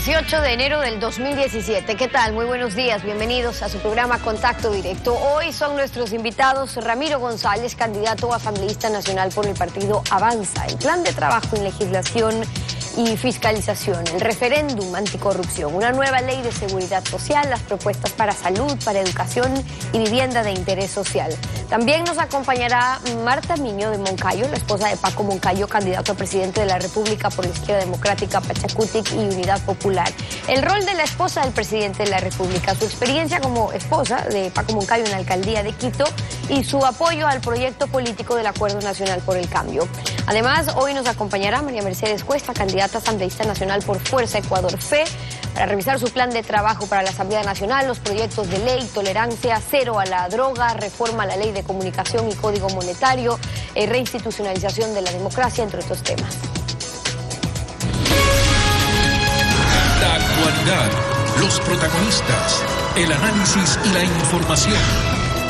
18 de enero del 2017. ¿Qué tal? Muy buenos días. Bienvenidos a su programa Contacto Directo. Hoy son nuestros invitados Ramiro González, candidato asambleísta nacional por el partido Avanza, el plan de trabajo en legislación y fiscalización, el referéndum anticorrupción, una nueva ley de seguridad social, las propuestas para salud, para educación y vivienda de interés social. También nos acompañará Marta Miño de Moncayo, la esposa de Paco Moncayo, candidato a presidente de la República por la Izquierda Democrática, Pachacutic y Unidad Popular. El rol de la esposa del presidente de la República, su experiencia como esposa de Paco Moncayo en la alcaldía de Quito y su apoyo al proyecto político del Acuerdo Nacional por el Cambio. Además, hoy nos acompañará María Mercedes Cuesta, candidata asambleísta nacional por Fuerza Ecuador Fe, para revisar su plan de trabajo para la Asamblea Nacional, los proyectos de ley, tolerancia cero a la droga, reforma a la ley de comunicación y código monetario, reinstitucionalización de la democracia, entre otros temas. La actualidad, los protagonistas, el análisis y la información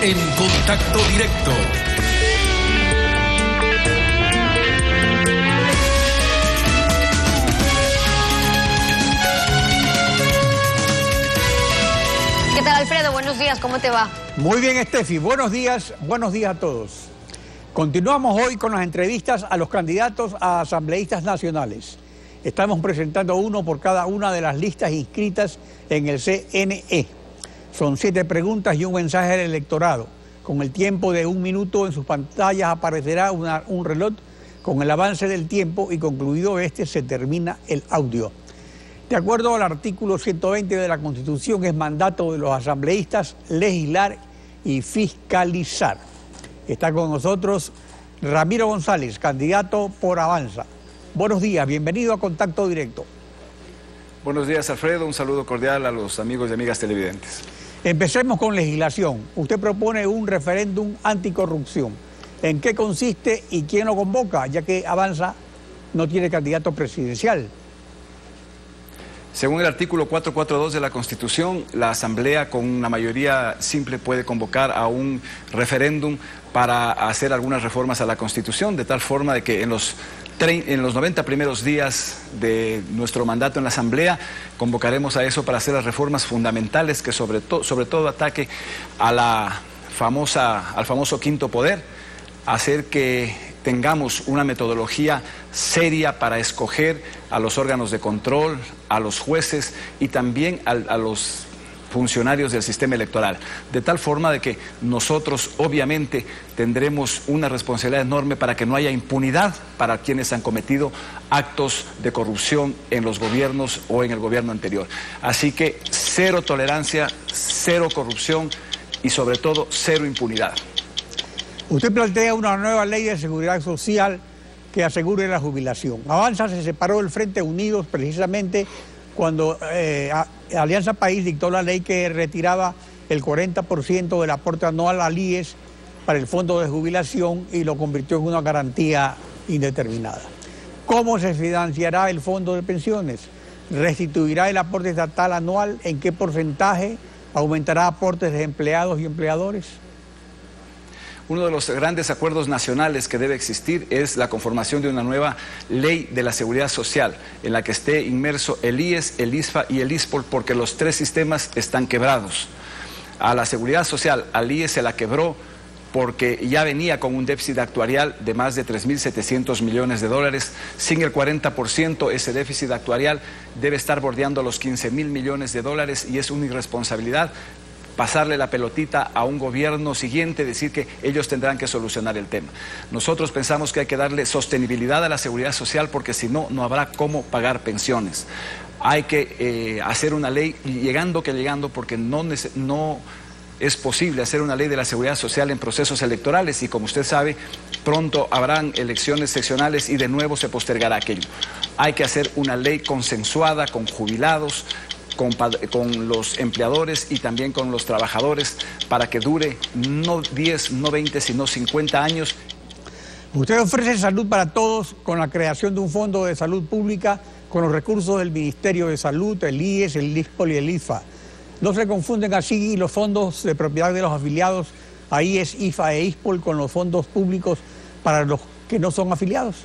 en Contacto Directo. ¿Qué tal, Alfredo? Buenos días, ¿cómo te va? Muy bien, Estefi, buenos días a todos. Continuamos hoy con las entrevistas a los candidatos a asambleístas nacionales. Estamos presentando uno por cada una de las listas inscritas en el CNE. Son 7 preguntas y un mensaje del electorado. Con el tiempo de 1 minuto en sus pantallas aparecerá un reloj con el avance del tiempo y concluido este se termina el audio. De acuerdo al artículo 120 de la Constitución, es mandato de los asambleístas legislar y fiscalizar. Está con nosotros Ramiro González, candidato por Avanza. Buenos días, bienvenido a Contacto Directo. Buenos días, Alfredo. Un saludo cordial a los amigos y amigas televidentes. Empecemos con legislación. Usted propone un referéndum anticorrupción. ¿En qué consiste y quién lo convoca, ya que Avanza no tiene candidato presidencial? Según el artículo 442 de la Constitución, la Asamblea con una mayoría simple puede convocar a un referéndum para hacer algunas reformas a la Constitución, de tal forma de que en los 90 primeros días de nuestro mandato en la Asamblea convocaremos a eso para hacer las reformas fundamentales que sobre todo ataque a al famoso quinto poder, hacer que tengamos una metodología seria para escoger a los órganos de control, a los jueces y también a los funcionarios del sistema electoral, de tal forma de que nosotros obviamente tendremos una responsabilidad enorme para que no haya impunidad para quienes han cometido actos de corrupción en los gobiernos o en el gobierno anterior. Así que cero tolerancia, cero corrupción y sobre todo cero impunidad. Usted plantea una nueva ley de seguridad social que asegure la jubilación. Avanza se separó del Frente Unidos precisamente cuando Alianza País dictó la ley que retiraba el 40% del aporte anual al IES para el fondo de jubilación y lo convirtió en una garantía indeterminada. ¿Cómo se financiará el fondo de pensiones? ¿Restituirá el aporte estatal anual? ¿En qué porcentaje? ¿Aumentará aportes de empleados y empleadores? Uno de los grandes acuerdos nacionales que debe existir es la conformación de una nueva ley de la seguridad social, en la que esté inmerso el IES, el ISFA y el ISPOL, porque los 3 sistemas están quebrados. A la seguridad social, al IES se la quebró porque ya venía con un déficit actuarial de más de 3.700 millones de dólares. Sin el 40%, ese déficit actuarial debe estar bordeando los 15.000 millones de dólares y es una irresponsabilidad pasarle la pelotita a un gobierno siguiente, decir que ellos tendrán que solucionar el tema. Nosotros pensamos que hay que darle sostenibilidad a la seguridad social porque si no, no habrá cómo pagar pensiones. Hay que hacer una ley llegando porque no es posible hacer una ley de la seguridad social en procesos electorales y como usted sabe, pronto habrán elecciones seccionales y de nuevo se postergará aquello. Hay que hacer una ley consensuada con jubilados, con los empleadores y también con los trabajadores para que dure no 10, no 20, sino 50 años. Usted ofrece salud para todos con la creación de un fondo de salud pública con los recursos del Ministerio de Salud, el IES, el ISPOL y el ISFA. No se confunden así los fondos de propiedad de los afiliados a IES, ISFA e ISPOL con los fondos públicos para los que no son afiliados.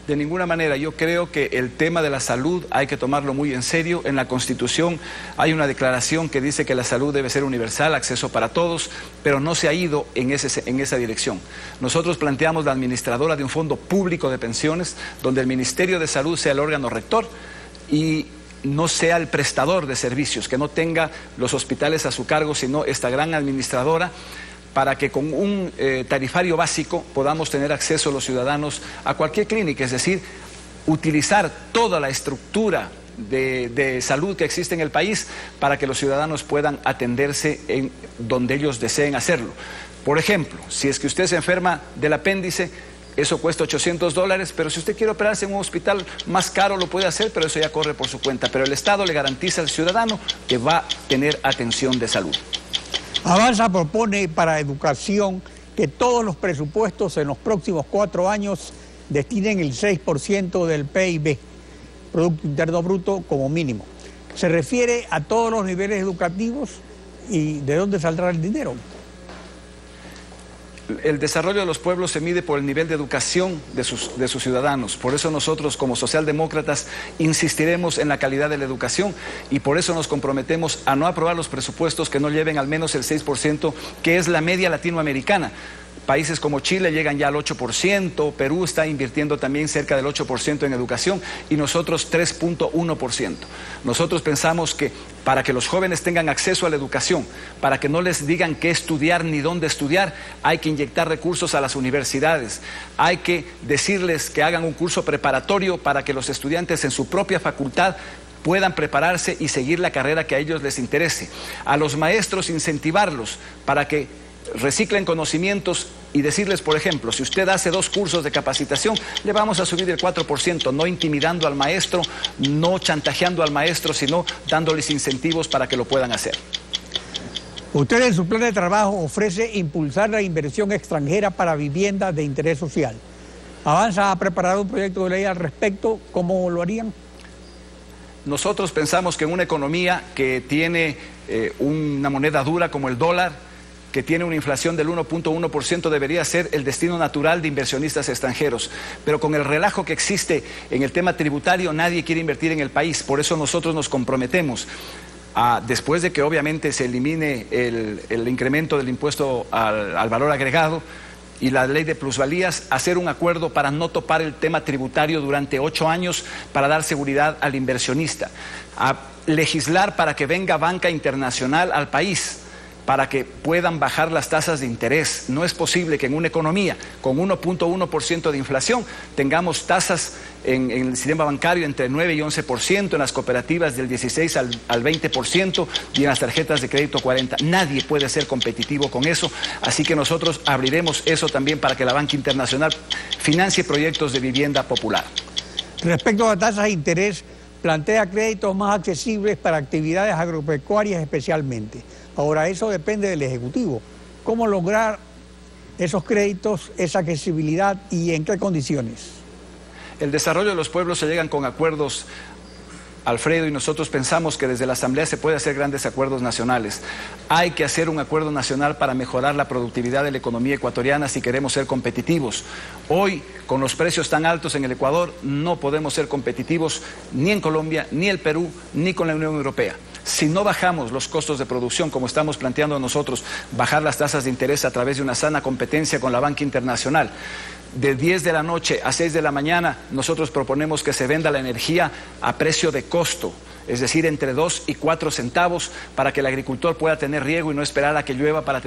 De ninguna manera. Yo creo que el tema de la salud hay que tomarlo muy en serio. En la Constitución hay una declaración que dice que la salud debe ser universal, acceso para todos, pero no se ha ido en esa dirección. Nosotros planteamos la administradora de un fondo público de pensiones, donde el Ministerio de Salud sea el órgano rector y no sea el prestador de servicios, que no tenga los hospitales a su cargo, sino esta gran administradora, para que con un tarifario básico podamos tener acceso los ciudadanos a cualquier clínica, es decir, utilizar toda la estructura de salud que existe en el país para que los ciudadanos puedan atenderse en donde ellos deseen hacerlo. Por ejemplo, si es que usted se enferma del apéndice, eso cuesta $800, pero si usted quiere operarse en un hospital más caro lo puede hacer, pero eso ya corre por su cuenta. Pero el Estado le garantiza al ciudadano que va a tener atención de salud. Avanza propone para educación que todos los presupuestos en los próximos 4 años destinen el 6% del PIB, Producto Interno Bruto, como mínimo. Se refiere a todos los niveles educativos y ¿de dónde saldrá el dinero? El desarrollo de los pueblos se mide por el nivel de educación de sus ciudadanos. Por eso nosotros como socialdemócratas insistiremos en la calidad de la educación y por eso nos comprometemos a no aprobar los presupuestos que no lleven al menos el 6%, que es la media latinoamericana. Países como Chile llegan ya al 8%, Perú está invirtiendo también cerca del 8% en educación y nosotros 3.1%. Nosotros pensamos que para que los jóvenes tengan acceso a la educación, para que no les digan qué estudiar ni dónde estudiar, hay que inyectar recursos a las universidades, hay que decirles que hagan un curso preparatorio para que los estudiantes en su propia facultad puedan prepararse y seguir la carrera que a ellos les interese. A los maestros incentivarlos para que reciclen conocimientos y decirles, por ejemplo, si usted hace 2 cursos de capacitación, le vamos a subir el 4%, no intimidando al maestro, no chantajeando al maestro, sino dándoles incentivos para que lo puedan hacer. Usted en su plan de trabajo ofrece impulsar la inversión extranjera para vivienda de interés social. Avanza ha preparado un proyecto de ley al respecto. ¿Cómo lo harían? Nosotros pensamos que en una economía que tiene una moneda dura como el dólar, que tiene una inflación del 1.1%, debería ser el destino natural de inversionistas extranjeros. Pero con el relajo que existe en el tema tributario, nadie quiere invertir en el país. Por eso nosotros nos comprometemos a, después de que obviamente se elimine el incremento del impuesto al valor agregado y la ley de plusvalías, hacer un acuerdo para no topar el tema tributario durante 8 años para dar seguridad al inversionista, a legislar para que venga banca internacional al país, para que puedan bajar las tasas de interés. No es posible que en una economía con 1.1% de inflación tengamos tasas en el sistema bancario entre 9 y 11%, en las cooperativas del 16 al 20% y en las tarjetas de crédito 40%. Nadie puede ser competitivo con eso, así que nosotros abriremos eso también para que la banca internacional financie proyectos de vivienda popular. Respecto a tasas de interés, plantea créditos más accesibles para actividades agropecuarias especialmente. Ahora, eso depende del Ejecutivo. ¿Cómo lograr esos créditos, esa accesibilidad y en qué condiciones? El desarrollo de los pueblos se llegan con acuerdos, Alfredo, y nosotros pensamos que desde la Asamblea se puede hacer grandes acuerdos nacionales. Hay que hacer un acuerdo nacional para mejorar la productividad de la economía ecuatoriana si queremos ser competitivos. Hoy, con los precios tan altos en el Ecuador, no podemos ser competitivos ni en Colombia, ni el Perú, ni con la Unión Europea. Si no bajamos los costos de producción, como estamos planteando nosotros, bajar las tasas de interés a través de una sana competencia con la banca internacional, de 10 de la noche a 6 de la mañana, nosotros proponemos que se venda la energía a precio de costo, es decir, entre 2 y 4 centavos, para que el agricultor pueda tener riego y no esperar a que llueva para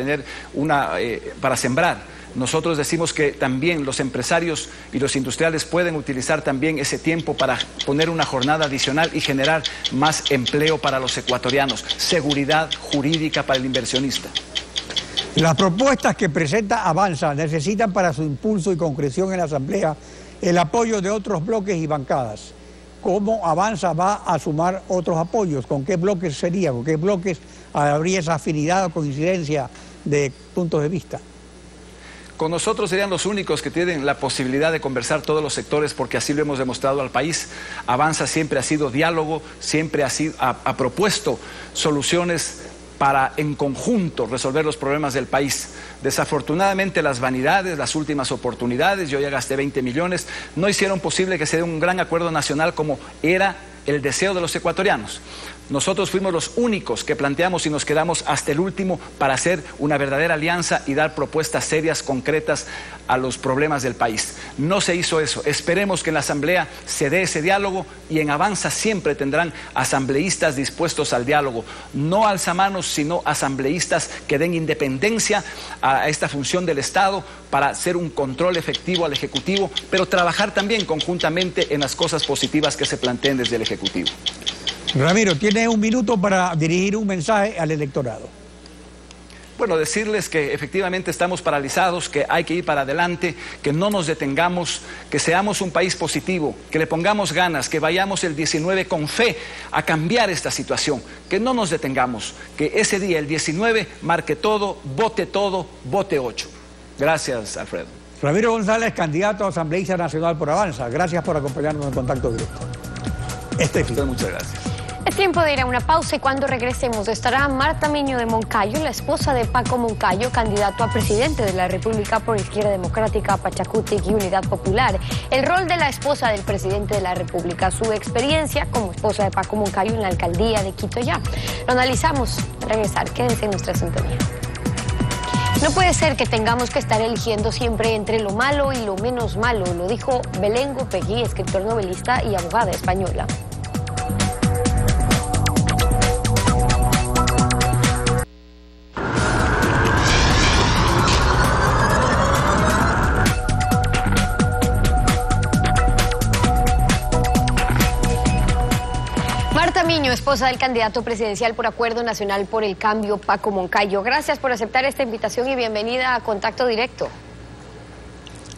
para sembrar. Nosotros decimos que también los empresarios y los industriales pueden utilizar también ese tiempo para poner una jornada adicional y generar más empleo para los ecuatorianos, seguridad jurídica para el inversionista. Las propuestas que presenta Avanza necesitan para su impulso y concreción en la Asamblea el apoyo de otros bloques y bancadas. ¿Cómo Avanza va a sumar otros apoyos? ¿Con qué bloques sería? ¿Con qué bloques habría esa afinidad o coincidencia de puntos de vista? Con nosotros serían los únicos que tienen la posibilidad de conversar todos los sectores, porque así lo hemos demostrado al país. Avanza siempre ha sido diálogo, siempre ha propuesto soluciones para en conjunto resolver los problemas del país. Desafortunadamente las vanidades, las últimas oportunidades, yo ya gasté 20 millones, no hicieron posible que se dé un gran acuerdo nacional como era el deseo de los ecuatorianos. Nosotros fuimos los únicos que planteamos y nos quedamos hasta el último para hacer una verdadera alianza y dar propuestas serias, concretas a los problemas del país. No se hizo eso. Esperemos que en la Asamblea se dé ese diálogo y en Avanza siempre tendrán asambleístas dispuestos al diálogo. No alzamanos, sino asambleístas que den independencia a esta función del Estado para hacer un control efectivo al Ejecutivo, pero trabajar también conjuntamente en las cosas positivas que se planteen desde el Ejecutivo. Ramiro, tiene un minuto para dirigir un mensaje al electorado. Bueno, decirles que efectivamente estamos paralizados, que hay que ir para adelante, que no nos detengamos, que seamos un país positivo, que le pongamos ganas, que vayamos el 19 con fe a cambiar esta situación, que no nos detengamos, que ese día, el 19, marque todo, vote 8. Gracias, Alfredo. Ramiro González, candidato a asambleísta nacional por Avanza. Gracias por acompañarnos en Contacto Directo. Muchas gracias. Es tiempo de ir a una pausa y cuando regresemos estará Marta Miño de Moncayo, la esposa de Paco Moncayo, candidato a presidente de la República por Izquierda Democrática, Pachakutik y Unidad Popular. El rol de la esposa del presidente de la República, su experiencia como esposa de Paco Moncayo en la alcaldía de Quito ya. Lo analizamos al regresar. Quédense en nuestra sintonía. No puede ser que tengamos que estar eligiendo siempre entre lo malo y lo menos malo, lo dijo Belén Gopegui, escritor, novelista y abogada española. Marta Miño, esposa del candidato presidencial por Acuerdo Nacional por el Cambio, Paco Moncayo. Gracias por aceptar esta invitación y bienvenida a Contacto Directo.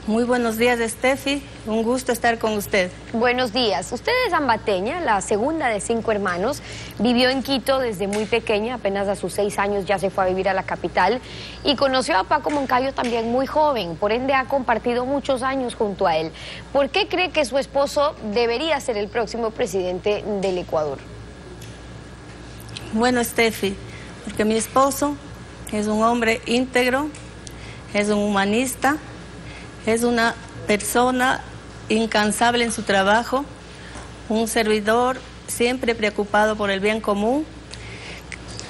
Muy buenos días, Steffi. Un gusto estar con usted. Buenos días. Usted es ambateña, la segunda de 5 hermanos. Vivió en Quito desde muy pequeña, apenas a sus 6 años ya se fue a vivir a la capital. Y conoció a Paco Moncayo también muy joven, por ende ha compartido muchos años junto a él. ¿Por qué cree que su esposo debería ser el próximo presidente del Ecuador? Bueno, Steffi, porque mi esposo es un hombre íntegro, es un humanista, es una persona incansable en su trabajo, un servidor siempre preocupado por el bien común,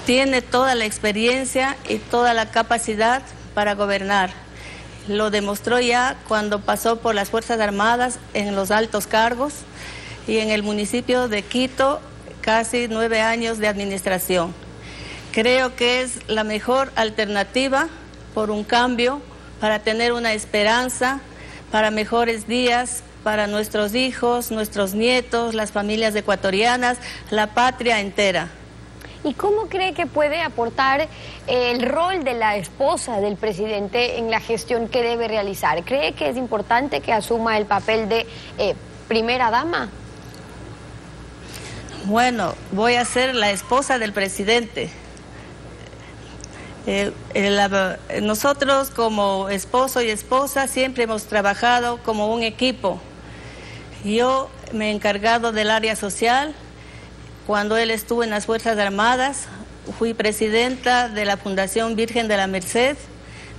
tiene toda la experiencia y toda la capacidad para gobernar. Lo demostró ya cuando pasó por las Fuerzas Armadas en los altos cargos y en el municipio de Quito, casi 9 años de administración. Creo que es la mejor alternativa por un cambio, para tener una esperanza, para mejores días, para nuestros hijos, nuestros nietos, las familias ecuatorianas, la patria entera. ¿Y cómo cree que puede aportar el rol de la esposa del presidente en la gestión que debe realizar? ¿Cree que es importante que asuma el papel de primera dama? Bueno, voy a ser la esposa del presidente. Nosotros como esposo y esposa siempre hemos trabajado como un equipo. Yo me he encargado del área social. Cuando él estuvo en las Fuerzas Armadas, fui presidenta de la Fundación Virgen de la Merced,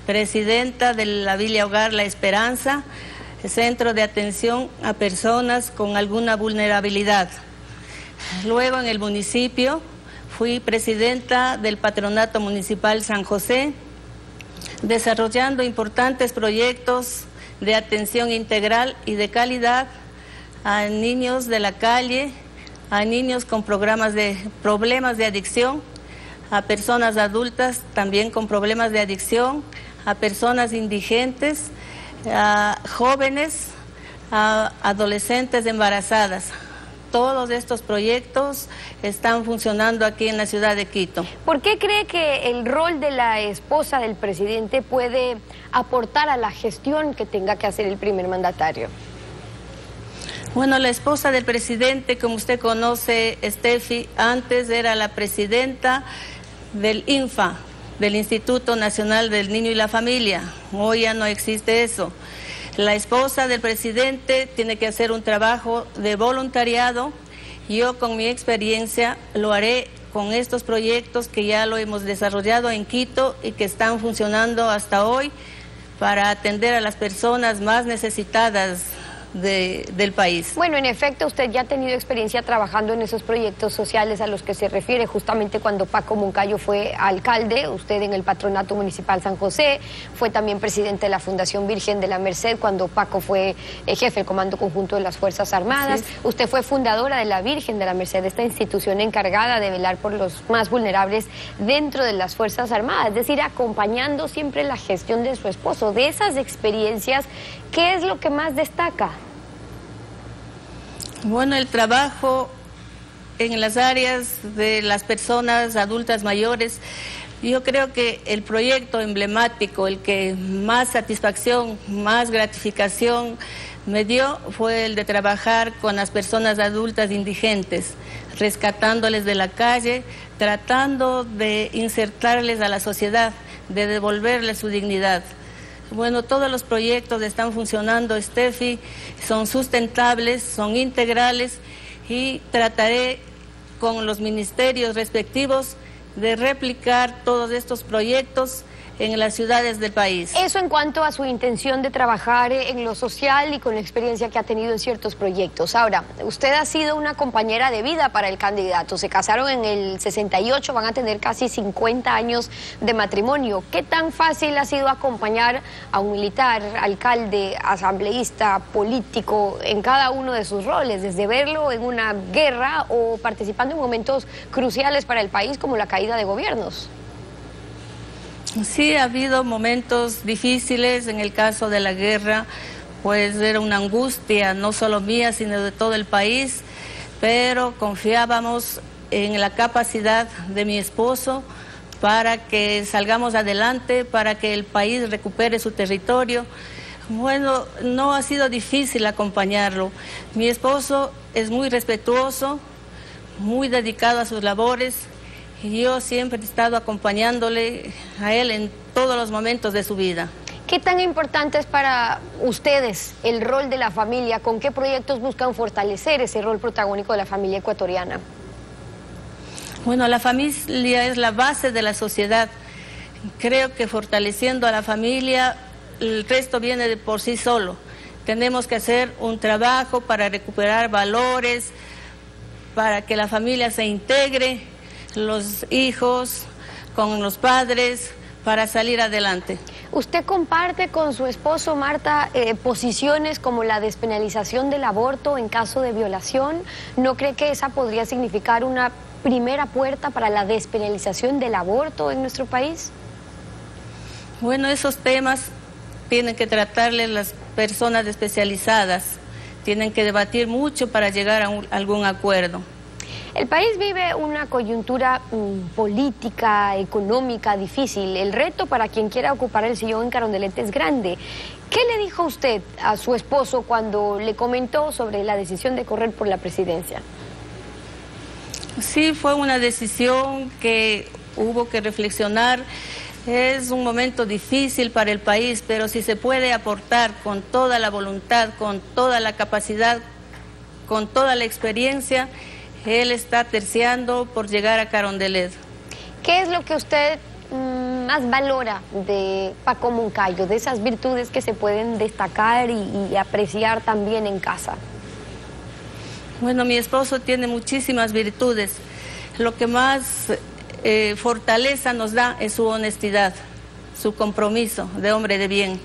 presidenta de la Villa Hogar La Esperanza, centro de atención a personas con alguna vulnerabilidad. Luego en el municipio fui presidenta del Patronato Municipal San José, desarrollando importantes proyectos de atención integral y de calidad a niños de la calle, a niños con problemas de adicción, a personas adultas también con problemas de adicción, a personas indigentes, a jóvenes, a adolescentes embarazadas. Todos estos proyectos están funcionando aquí en la ciudad de Quito. ¿Por qué cree que el rol de la esposa del presidente puede aportar a la gestión que tenga que hacer el primer mandatario? Bueno, la esposa del presidente, como usted conoce, Steffi, antes era la presidenta del INFA, del Instituto Nacional del Niño y la Familia. Hoy ya no existe eso. La esposa del presidente tiene que hacer un trabajo de voluntariado. Yo con mi experiencia lo haré con estos proyectos que ya lo hemos desarrollado en Quito y que están funcionando hasta hoy para atender a las personas más necesitadas del país. Bueno, en efecto, usted ya ha tenido experiencia trabajando en esos proyectos sociales a los que se refiere justamente cuando Paco Moncayo fue alcalde, usted en el Patronato Municipal San José, fue también presidente de la Fundación Virgen de la Merced cuando Paco fue jefe del Comando Conjunto de las Fuerzas Armadas, sí. Usted fue fundadora de la Virgen de la Merced, esta institución encargada de velar por los más vulnerables dentro de las Fuerzas Armadas, es decir, acompañando siempre la gestión de su esposo. De esas experiencias, ¿qué es lo que más destaca? Bueno, el trabajo en las áreas de las personas adultas mayores, yo creo que el proyecto emblemático, el que más satisfacción, más gratificación me dio fue el de trabajar con las personas adultas indigentes, rescatándoles de la calle, tratando de insertarles a la sociedad, de devolverles su dignidad. Bueno, todos los proyectos están funcionando, Steffi, son sustentables, son integrales y trataré con los ministerios respectivos de replicar todos estos proyectos en las ciudades del país. Eso en cuanto a su intención de trabajar en lo social y con la experiencia que ha tenido en ciertos proyectos. Ahora, usted ha sido una compañera de vida para el candidato. Se casaron en el 68, van a tener casi 50 años de matrimonio. ¿Qué tan fácil ha sido acompañar a un militar, alcalde, asambleísta, político en cada uno de sus roles? Desde verlo en una guerra o participando en momentos cruciales para el país como la caída de gobiernos. Sí, ha habido momentos difíciles. En el caso de la guerra, pues era una angustia, no solo mía, sino de todo el país, pero confiábamos en la capacidad de mi esposo para que salgamos adelante, para que el país recupere su territorio. Bueno, no ha sido difícil acompañarlo. Mi esposo es muy respetuoso, muy dedicado a sus labores. Y yo siempre he estado acompañándole a él en todos los momentos de su vida. ¿Qué tan importante es para ustedes el rol de la familia? ¿Con qué proyectos buscan fortalecer ese rol protagónico de la familia ecuatoriana? Bueno, la familia es la base de la sociedad. Creo que fortaleciendo a la familia, el resto viene de por sí solo. Tenemos que hacer un trabajo para recuperar valores, para que la familia se integre, los hijos con los padres, para salir adelante. ¿Usted comparte con su esposo, Marta, posiciones como la despenalización del aborto en caso de violación? ¿No cree que esa podría significar una primera puerta para la despenalización del aborto en nuestro país? Bueno, esos temas tienen que tratarles las personas especializadas, tienen que debatir mucho para llegar a algún acuerdo. El país vive una coyuntura política, económica difícil. El reto para quien quiera ocupar el sillón en Carondelet es grande. ¿Qué le dijo usted a su esposo cuando le comentó sobre la decisión de correr por la presidencia? Sí, fue una decisión que hubo que reflexionar. Es un momento difícil para el país, pero si se puede aportar con toda la voluntad, con toda la capacidad, con toda la experiencia, él está terciando por llegar a Carondelet. ¿Qué es lo que usted más valora de Paco Moncayo, de esas virtudes que se pueden destacar y apreciar también en casa? Bueno, mi esposo tiene muchísimas virtudes. Lo que más fortaleza nos da es su honestidad, su compromiso de hombre de bien.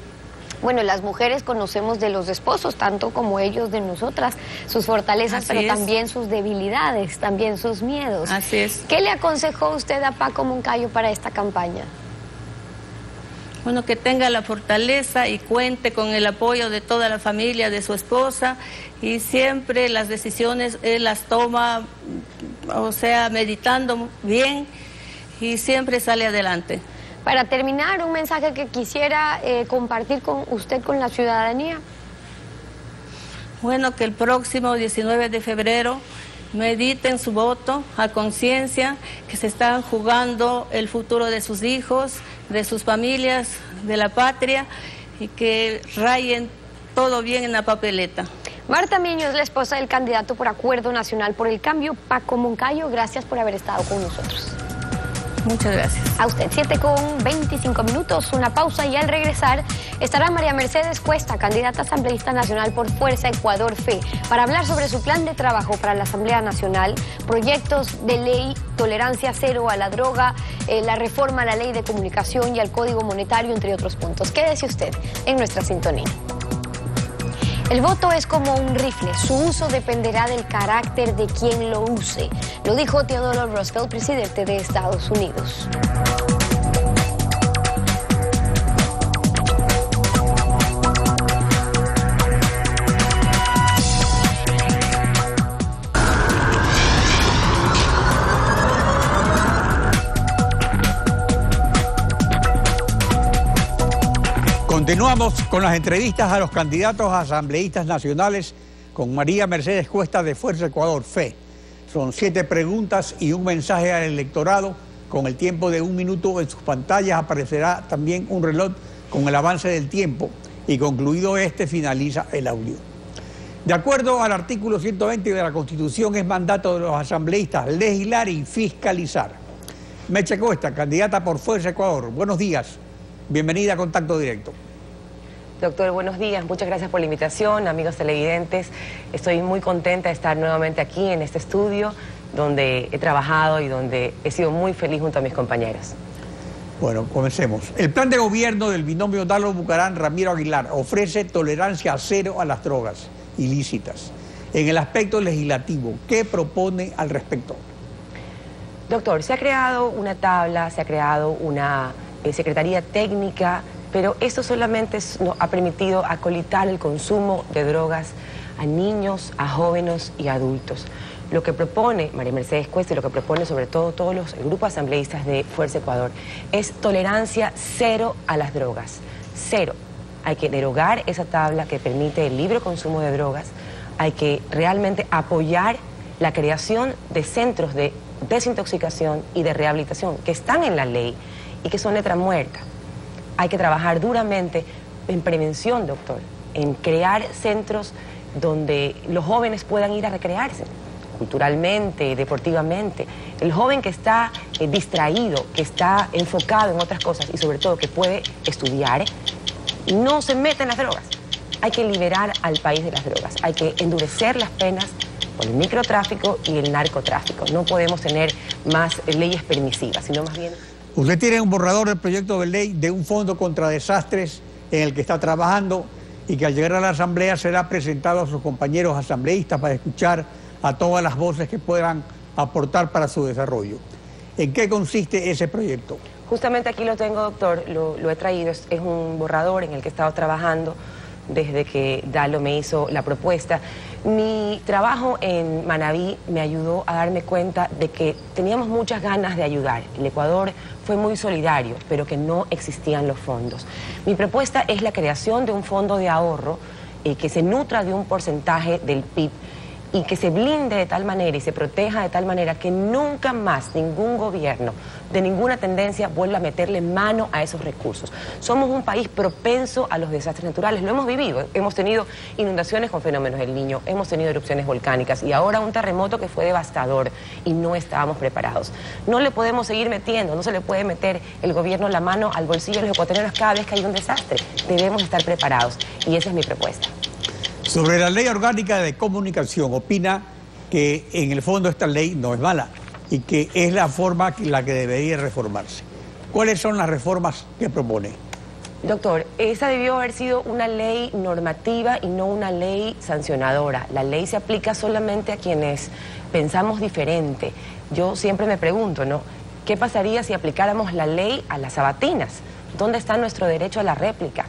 Bueno, las mujeres conocemos de los esposos, tanto como ellos de nosotras, sus fortalezas, pero también sus debilidades, también sus miedos. Así es. ¿Qué le aconsejó usted a Paco Moncayo para esta campaña? Bueno, que tenga la fortaleza y cuente con el apoyo de toda la familia, de su esposa, y siempre las decisiones él las toma, o sea, meditando bien, y siempre sale adelante. Para terminar, un mensaje que quisiera compartir con usted, con la ciudadanía. Bueno, que el próximo 19 de febrero mediten su voto a conciencia, que se están jugando el futuro de sus hijos, de sus familias, de la patria, y que rayen todo bien en la papeleta. Marta Miño es la esposa del candidato por Acuerdo Nacional por el Cambio, Paco Moncayo. Gracias por haber estado con nosotros. Muchas gracias. A usted, 7:25, una pausa y al regresar estará María Mercedes Cuesta, candidata asambleísta nacional por Fuerza Ecuador Fe, para hablar sobre su plan de trabajo para la Asamblea Nacional, proyectos de ley, tolerancia cero a la droga, la reforma a la ley de comunicación y al Código Monetario, entre otros puntos. Quédese usted en nuestra sintonía. El voto es como un rifle, su uso dependerá del carácter de quien lo use, lo dijo Theodore Roosevelt, presidente de Estados Unidos. Continuamos con las entrevistas a los candidatos asambleístas nacionales con María Mercedes Cuesta de Fuerza Ecuador Fe. Son 7 preguntas y un mensaje al electorado. Con el tiempo de 1 minuto en sus pantallas aparecerá también un reloj con el avance del tiempo y concluido este finaliza el audio. De acuerdo al artículo 120 de la Constitución, es mandato de los asambleístas legislar y fiscalizar. Meche Cuesta, candidata por Fuerza Ecuador. Buenos días. Bienvenida a Contacto Directo. Doctor, buenos días. Muchas gracias por la invitación, amigos televidentes. Estoy muy contenta de estar nuevamente aquí en este estudio donde he trabajado y donde he sido muy feliz junto a mis compañeros. Bueno, comencemos. El plan de gobierno del binomio Darlo Bucaram-Ramiro Aguilar ofrece tolerancia cero a las drogas ilícitas. En el aspecto legislativo, ¿qué propone al respecto? Doctor, se ha creado una tabla, se ha creado una secretaría técnica, pero esto solamente nos ha permitido acolitar el consumo de drogas a niños, a jóvenes y adultos. Lo que propone María Mercedes Cuesta y lo que propone sobre todo todos los grupos asambleístas de Fuerza Ecuador es tolerancia cero a las drogas. Cero. Hay que derogar esa tabla que permite el libre consumo de drogas. Hay que realmente apoyar la creación de centros de desintoxicación y de rehabilitación que están en la ley y que son letra muerta. Hay que trabajar duramente en prevención, doctor, en crear centros donde los jóvenes puedan ir a recrearse, culturalmente, deportivamente. El joven que está distraído, que está enfocado en otras cosas y sobre todo que puede estudiar, no se mete en las drogas. Hay que liberar al país de las drogas, hay que endurecer las penas por el microtráfico y el narcotráfico. No podemos tener más leyes permisivas, sino más bien... Usted tiene un borrador del proyecto de ley de un fondo contra desastres en el que está trabajando y que al llegar a la Asamblea será presentado a sus compañeros asambleístas para escuchar a todas las voces que puedan aportar para su desarrollo. ¿En qué consiste ese proyecto? Justamente aquí lo tengo, doctor, lo he traído, es un borrador en el que he estado trabajando desde que Dalo me hizo la propuesta. Mi trabajo en Manabí me ayudó a darme cuenta de que teníamos muchas ganas de ayudar. El Ecuador fue muy solidario, pero que no existían los fondos. Mi propuesta es la creación de un fondo de ahorro que se nutra de un porcentaje del PIB y que se blinde de tal manera y se proteja de tal manera que nunca más ningún gobierno de ninguna tendencia vuelva a meterle mano a esos recursos. Somos un país propenso a los desastres naturales, lo hemos vivido, hemos tenido inundaciones con fenómenos del Niño, hemos tenido erupciones volcánicas y ahora un terremoto que fue devastador y no estábamos preparados. No le podemos seguir metiendo, no se le puede meter el gobierno la mano al bolsillo de los ecuatorianos cada vez que hay un desastre. Debemos estar preparados y esa es mi propuesta. Sobre la ley orgánica de comunicación, opina que en el fondo esta ley no es mala y que es la forma en la que debería reformarse. ¿Cuáles son las reformas que propone? Doctor, esa debió haber sido una ley normativa y no una ley sancionadora. La ley se aplica solamente a quienes pensamos diferente. Yo siempre me pregunto, ¿no? ¿Qué pasaría si aplicáramos la ley a las sabatinas? ¿Dónde está nuestro derecho a la réplica?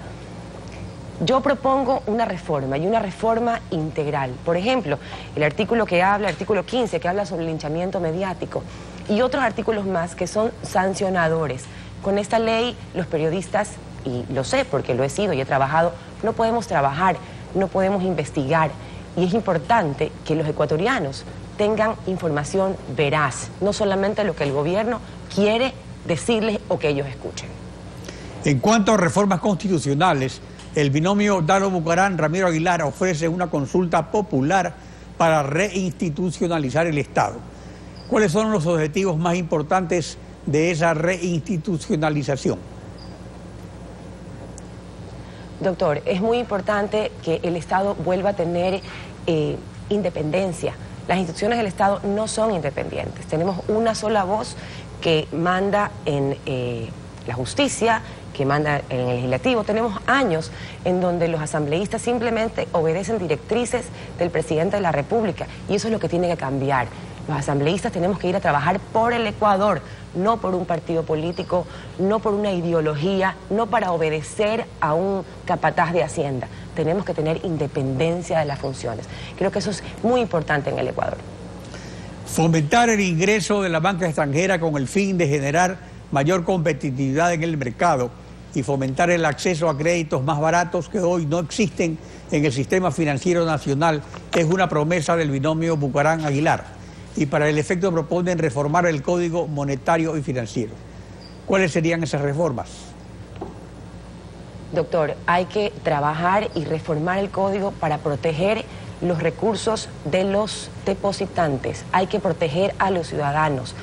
Yo propongo una reforma y una reforma integral. Por ejemplo, el artículo 15, que habla sobre el linchamiento mediático y otros artículos más que son sancionadores. Con esta ley, los periodistas, y lo sé porque lo he sido y he trabajado, no podemos trabajar, no podemos investigar y es importante que los ecuatorianos tengan información veraz, no solamente lo que el gobierno quiere decirles o que ellos escuchen. En cuanto a reformas constitucionales, El binomio Dalo Bucaram-Ramiro Aguilar ofrece una consulta popular para reinstitucionalizar el Estado. ¿Cuáles son los objetivos más importantes de esa reinstitucionalización? Doctor, es muy importante que el Estado vuelva a tener independencia. Las instituciones del Estado no son independientes. Tenemos una sola voz que manda en la justicia, que manda en el legislativo. Tenemos años en donde los asambleístas simplemente obedecen directrices del presidente de la República, y eso es lo que tiene que cambiar. Los asambleístas tenemos que ir a trabajar por el Ecuador, no por un partido político, no por una ideología, no para obedecer a un capataz de Hacienda. Tenemos que tener independencia de las funciones. Creo que eso es muy importante en el Ecuador. Fomentar el ingreso de la banca extranjera con el fin de generar mayor competitividad en el mercado y fomentar el acceso a créditos más baratos que hoy no existen en el sistema financiero nacional es una promesa del binomio Bucaram-Aguilar. Y para el efecto proponen reformar el Código Monetario y Financiero. ¿Cuáles serían esas reformas? Doctor, hay que trabajar y reformar el código para proteger los recursos de los depositantes. Hay que proteger a los ciudadanos.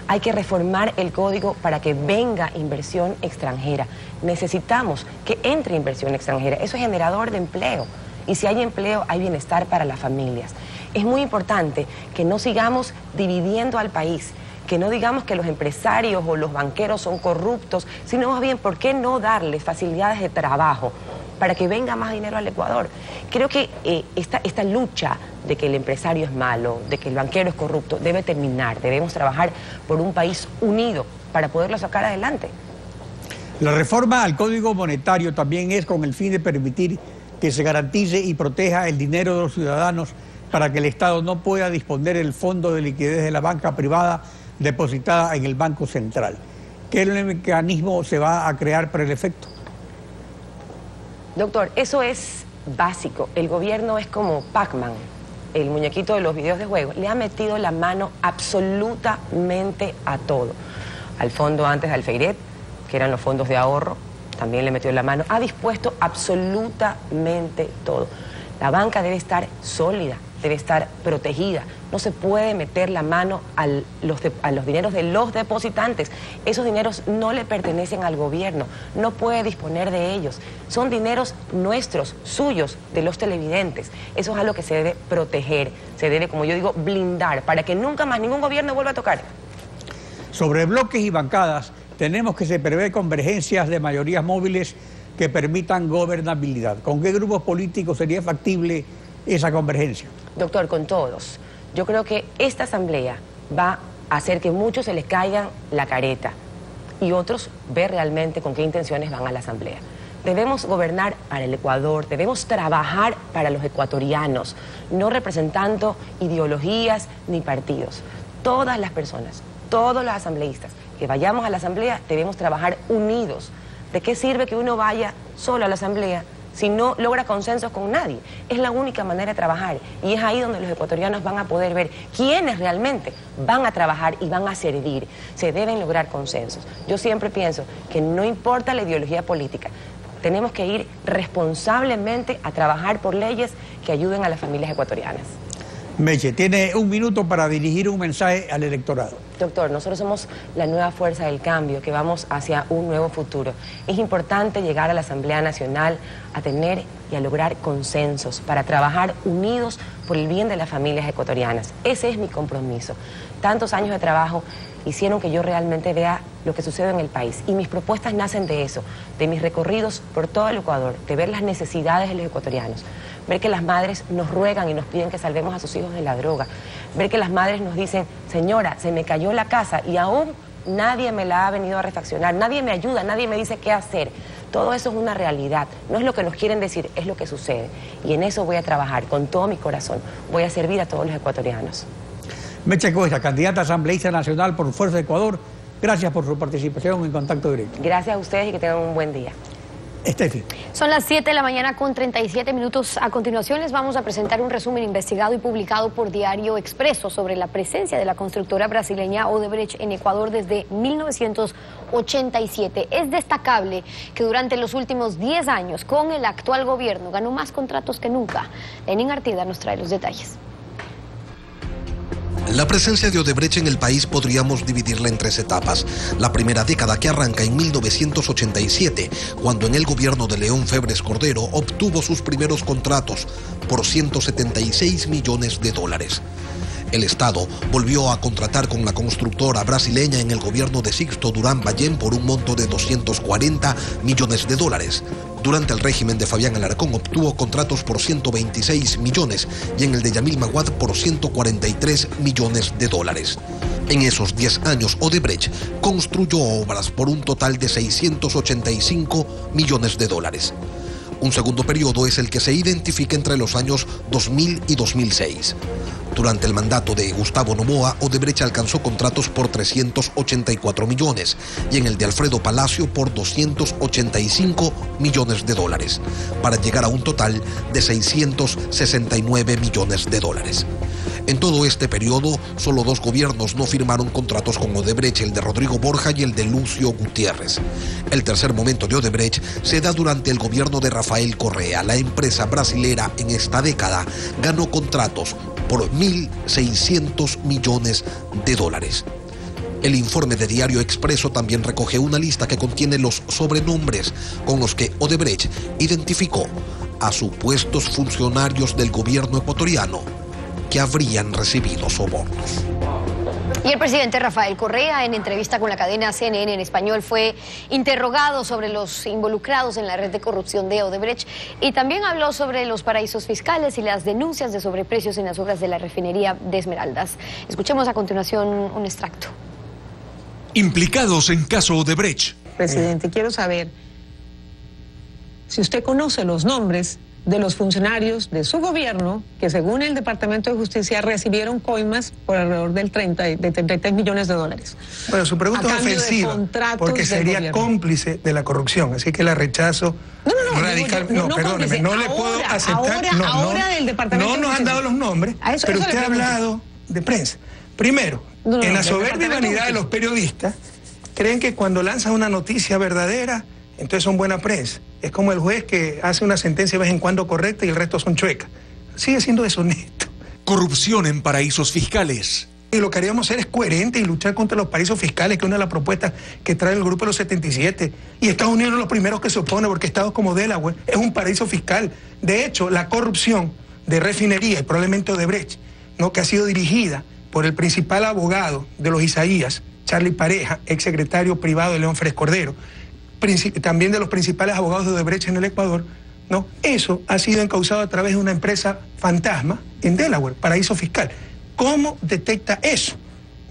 Hay que reformar el código para que venga inversión extranjera. Necesitamos que entre inversión extranjera. Eso es generador de empleo. Y si hay empleo, hay bienestar para las familias. Es muy importante que no sigamos dividiendo al país, que no digamos que los empresarios o los banqueros son corruptos, sino más bien, ¿por qué no darles facilidades de trabajo para que venga más dinero al Ecuador? Creo que esta lucha de que el empresario es malo, de que el banquero es corrupto, debe terminar. Debemos trabajar por un país unido para poderlo sacar adelante. La reforma al Código Monetario también es con el fin de permitir que se garantice y proteja el dinero de los ciudadanos para que el Estado no pueda disponer del fondo de liquidez de la banca privada depositada en el Banco Central. ¿Qué mecanismo se va a crear para el efecto? Doctor, eso es básico. El gobierno es como Pac-Man, el muñequito de los videos de juego. Le ha metido la mano absolutamente a todo. Al fondo antes de Alfeiret, que eran los fondos de ahorro, también le metió la mano. Ha dispuesto absolutamente todo. La banca debe estar sólida, debe estar protegida. No se puede meter la mano a los dineros de los depositantes. Esos dineros no le pertenecen al gobierno, no puede disponer de ellos. Son dineros nuestros, suyos, de los televidentes. Eso es algo que se debe proteger, se debe, como yo digo, blindar, para que nunca más ningún gobierno vuelva a tocar. Sobre bloques y bancadas, tenemos que se prevé convergencias de mayorías móviles que permitan gobernabilidad. ¿Con qué grupos políticos sería factible esa convergencia? Doctor, con todos. Yo creo que esta asamblea va a hacer que muchos se les caigan la careta y otros ver realmente con qué intenciones van a la asamblea. Debemos gobernar para el Ecuador, debemos trabajar para los ecuatorianos, no representando ideologías ni partidos. Todas las personas, todos los asambleístas que vayamos a la asamblea debemos trabajar unidos. ¿De qué sirve que uno vaya solo a la asamblea si no logra consensos con nadie? Es la única manera de trabajar y es ahí donde los ecuatorianos van a poder ver quiénes realmente van a trabajar y van a servir. Se deben lograr consensos. Yo siempre pienso que no importa la ideología política, tenemos que ir responsablemente a trabajar por leyes que ayuden a las familias ecuatorianas. Meche, tiene un minuto para dirigir un mensaje al electorado. Doctor, nosotros somos la nueva fuerza del cambio, que vamos hacia un nuevo futuro. Es importante llegar a la Asamblea Nacional a tener y a lograr consensos para trabajar unidos por el bien de las familias ecuatorianas. Ese es mi compromiso. Tantos años de trabajo hicieron que yo realmente vea lo que sucede en el país. Y mis propuestas nacen de eso, de mis recorridos por todo el Ecuador, de ver las necesidades de los ecuatorianos. Ver que las madres nos ruegan y nos piden que salvemos a sus hijos de la droga. Ver que las madres nos dicen, señora, se me cayó la casa y aún nadie me la ha venido a refaccionar, nadie me ayuda, nadie me dice qué hacer. Todo eso es una realidad, no es lo que nos quieren decir, es lo que sucede. Y en eso voy a trabajar con todo mi corazón, voy a servir a todos los ecuatorianos. Meche Cuesta, candidata asambleísta nacional por Fuerza de Ecuador, gracias por su participación en Contacto Directo. Gracias a ustedes y que tengan un buen día. Estefi. Son las 7 de la mañana con 37 minutos. A continuación les vamos a presentar un resumen investigado y publicado por Diario Expreso sobre la presencia de la constructora brasileña Odebrecht en Ecuador desde 1980. 1987. Es destacable que durante los últimos 10 años, con el actual gobierno, ganó más contratos que nunca. Lenín Artida nos trae los detalles. La presencia de Odebrecht en el país podríamos dividirla en 3 etapas. La primera década, que arranca en 1987, cuando en el gobierno de León Febres Cordero obtuvo sus primeros contratos por 176 millones de dólares. El Estado volvió a contratar con la constructora brasileña en el gobierno de Sixto Durán Ballén por un monto de 240 millones de dólares. Durante el régimen de Fabián Alarcón obtuvo contratos por 126 millones y en el de Yamil Maguad por 143 millones de dólares. En esos 10 años, Odebrecht construyó obras por un total de 685 millones de dólares. Un segundo periodo es el que se identifica entre los años 2000 y 2006. Durante el mandato de Gustavo Noboa, Odebrecht alcanzó contratos por 384 millones y en el de Alfredo Palacio por 285 millones de dólares, para llegar a un total de 669 millones de dólares. En todo este periodo, solo 2 gobiernos no firmaron contratos con Odebrecht, el de Rodrigo Borja y el de Lucio Gutiérrez. El tercer momento de Odebrecht se da durante el gobierno de Rafael Correa. La empresa brasilera en esta década ganó contratos por 1.600 millones de dólares. El informe de Diario Expreso también recoge una lista que contiene los sobrenombres con los que Odebrecht identificó a supuestos funcionarios del gobierno ecuatoriano que habrían recibido sobornos. Y el presidente Rafael Correa, en entrevista con la cadena CNN en español, fue interrogado sobre los involucrados en la red de corrupción de Odebrecht y también habló sobre los paraísos fiscales y las denuncias de sobreprecios en las obras de la refinería de Esmeraldas. Escuchemos a continuación un extracto. Implicados en caso Odebrecht. Presidente, quiero saber si usted conoce los nombres de los funcionarios de su gobierno que, según el Departamento de Justicia, recibieron coimas por alrededor del 33 millones de dólares. Bueno, su pregunta es ofensiva, porque sería cómplice de la corrupción, así que la rechazo radicalmente. No, perdóneme, no le puedo aceptar. Ahora del Departamento no nos han dado los nombres, pero usted ha hablado de prensa. Primero, en la soberbia y vanidad de los periodistas, creen que cuando lanzan una noticia verdadera, entonces son buena prensa. Es como el juez que hace una sentencia de vez en cuando correcta y el resto son chuecas. Sigue siendo deshonesto. Corrupción en paraísos fiscales. Y lo que haríamos hacer es coherente y luchar contra los paraísos fiscales, que es una de las propuestas que trae el Grupo de los 77. Y Estados Unidos es los primeros que se opone, porque estados como Delaware es un paraíso fiscal. De hecho, la corrupción de refinería y probablemente Odebrecht, ¿no?, que ha sido dirigida por el principal abogado de los Isaías, Charlie Pareja, exsecretario privado de León Febres Cordero, también de los principales abogados de Odebrecht en el Ecuador, ¿no? Eso ha sido encausado a través de una empresa fantasma en Delaware, paraíso fiscal. ¿Cómo detecta eso?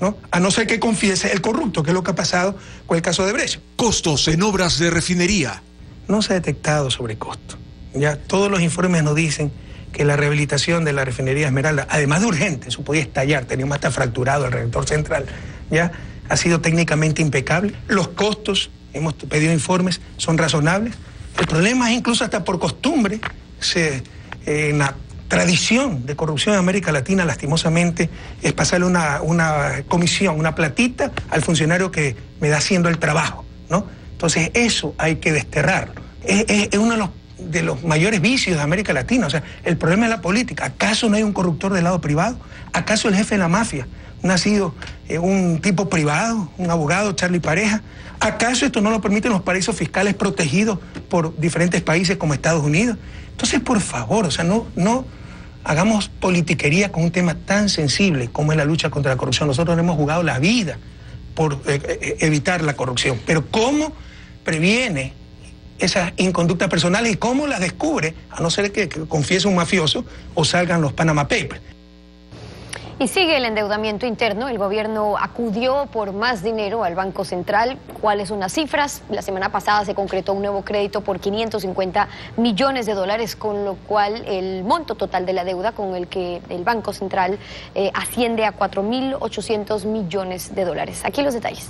¿No? A no ser que confiese el corrupto, que es lo que ha pasado con el caso de Odebrecht. Costos en obras de refinería. No se ha detectado sobrecosto. Ya todos los informes nos dicen que la rehabilitación de la refinería Esmeralda, además de urgente, eso podía estallar, teníamos hasta fracturado el reactor central, ya ha sido técnicamente impecable. Los costos, hemos pedido informes, son razonables. El problema es incluso hasta por costumbre, en la tradición de corrupción en América Latina, lastimosamente, es pasarle una comisión, una platita al funcionario que me da haciendo el trabajo, ¿no? Entonces eso hay que desterrarlo. Es uno de los mayores vicios de América Latina. O sea, el problema es la política. ¿Acaso no hay un corruptor del lado privado? ¿Acaso el jefe de la mafia no ha sido un tipo privado, un abogado, Charlie Pareja? ¿Acaso esto no lo permiten los paraísos fiscales protegidos por diferentes países como Estados Unidos? Entonces, por favor, o sea, no hagamos politiquería con un tema tan sensible como es la lucha contra la corrupción. Nosotros hemos jugado la vida por evitar la corrupción. Pero ¿cómo previene esas inconductas personales y cómo las descubre, a no ser que confiese un mafioso o salgan los Panama Papers? Y sigue el endeudamiento interno. El gobierno acudió por más dinero al Banco Central. ¿Cuáles son las cifras? La semana pasada se concretó un nuevo crédito por 550 millones de dólares, con lo cual el monto total de la deuda con el que el Banco Central asciende a 4.800 millones de dólares. Aquí los detalles.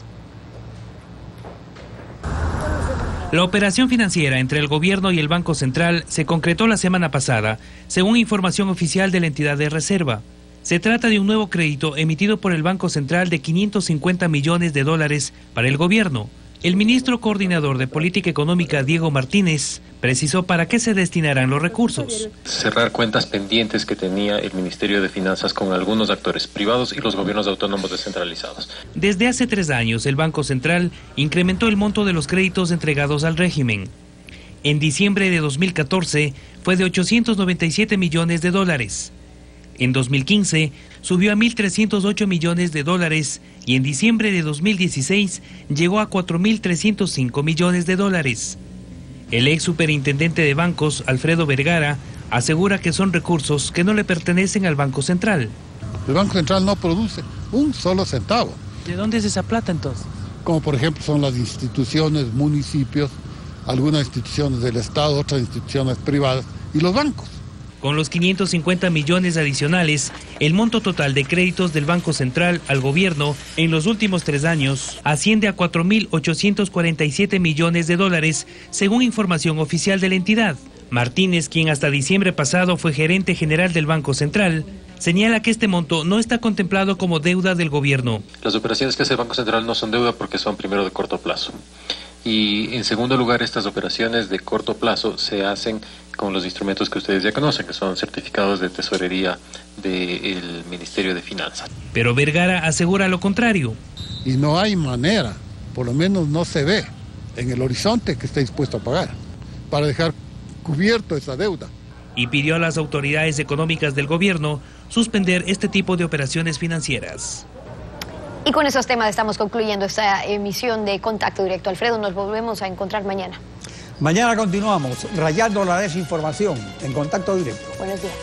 La operación financiera entre el gobierno y el Banco Central se concretó la semana pasada, según información oficial de la entidad de reserva. Se trata de un nuevo crédito emitido por el Banco Central de 550 millones de dólares para el gobierno El ministro coordinador de Política Económica, Diego Martínez, precisó para qué se destinarán los recursos. Cerrar cuentas pendientes que tenía el Ministerio de Finanzas con algunos actores privados y los gobiernos autónomos descentralizados. Desde hace 3 años, el Banco Central incrementó el monto de los créditos entregados al régimen. En diciembre de 2014 fue de 897 millones de dólares. En 2015 subió a 1.308 millones de dólares y en diciembre de 2016 llegó a 4.305 millones de dólares. El ex superintendente de bancos, Alfredo Vergara, asegura que son recursos que no le pertenecen al Banco Central. El Banco Central no produce un solo centavo. ¿De dónde es esa plata entonces? Como por ejemplo son las instituciones, municipios, algunas instituciones del Estado, otras instituciones privadas y los bancos. Con los 550 millones adicionales, el monto total de créditos del Banco Central al gobierno en los últimos 3 años asciende a 4.847 millones de dólares, según información oficial de la entidad. Martínez, quien hasta diciembre pasado fue gerente general del Banco Central, señala que este monto no está contemplado como deuda del gobierno. Las operaciones que hace el Banco Central no son deuda porque son primero de corto plazo. Y en segundo lugar, estas operaciones de corto plazo se hacen con los instrumentos que ustedes ya conocen, que son certificados de tesorería del Ministerio de Finanzas. Pero Vergara asegura lo contrario. Y no hay manera, por lo menos no se ve en el horizonte que esté dispuesto a pagar para dejar cubierto esa deuda. Y pidió a las autoridades económicas del gobierno suspender este tipo de operaciones financieras. Y con esos temas estamos concluyendo esta emisión de Contacto Directo. Alfredo, nos volvemos a encontrar mañana. Mañana continuamos rayando la desinformación en Contacto Directo. Buenos días.